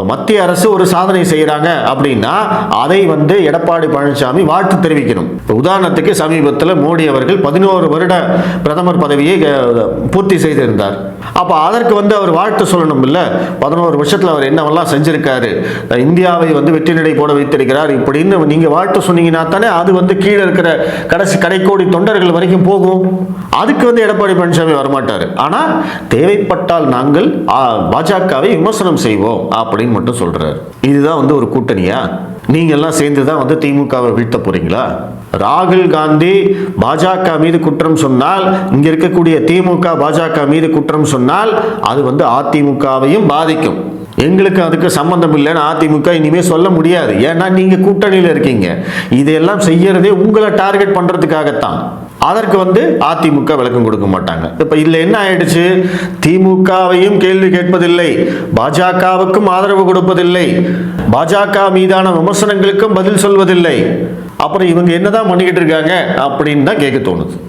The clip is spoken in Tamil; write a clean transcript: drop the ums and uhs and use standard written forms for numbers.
மத்திய அரசு ஒரு சாதனை செய்யறாங்க அப்படின்னா அதை வந்து எடப்பாடி பழனிசாமி வாழ்த்து தெரிவிக்கணும். உதாரணத்துக்கு சமீபத்தில் மோடி அவர்கள் 11 வருட பிரதமர் பதவியை பூர்த்தி செய்திருந்தார். அப்ப அதற்கு வந்து அவர் வாழ்த்து சொல்லணும் இல்ல. 11 வருஷத்துல அவர் என்னவெல்லாம் செஞ்சிருக்காரு, இந்தியாவை வந்து வெற்றி நடை போட வைத்திருக்கிறார் இப்படின்னு நீங்க வாழ்த்து சொன்னீங்கன்னா தானே அது வந்து கீழே இருக்கிற கடைக்கோடி தொண்டர்கள் வரைக்கும் போகும். அதுக்கு வந்து எடப்பாடி பழனிசாமி வரமாட்டாரு. ஆனா தேவைப்பட்டால் நாங்கள் பாஜகவை விமர்சனம் செய்வோம் அப்படின்னு மட்டும் சொல்றாரு. இதுதான் வந்து ஒரு கூட்டணியா? நீங்க எல்லாம் சேர்ந்து தான் வந்து திமுகவை வீழ்த்த போறீங்களா? ராகுல் காந்தி பாஜக மீது குற்றம் சொன்னால், இங்க இருக்கக்கூடிய திமுக பாஜக மீது குற்றம் சொன்னால் அது வந்து அதிமுகவையும் பாதிக்கும். எங்களுக்கு அதுக்கு சம்பந்தம் இல்லைன்னு அதிமுக இனிமே சொல்ல முடியாது. ஏன்னா நீங்க கூட்டணியில் இருக்கீங்க. இதையெல்லாம் செய்யறதே உங்களை டார்கெட் பண்றதுக்காகத்தான். அதற்கு வந்து அதிமுக விளக்கம் கொடுக்க மாட்டாங்க. இப்ப இதுல என்ன ஆயிடுச்சு? திமுகவையும் கேள்வி கேட்பதில்லை, பாஜகவுக்கும் ஆதரவு கொடுப்பதில்லை, பாஜக மீதான விமர்சனங்களுக்கும் பதில் சொல்வதில்லை. அப்புறம் இவங்க என்னதான் பண்ணிக்கிட்டு இருக்காங்க அப்படின்னு தான் கேட்க தோணுது.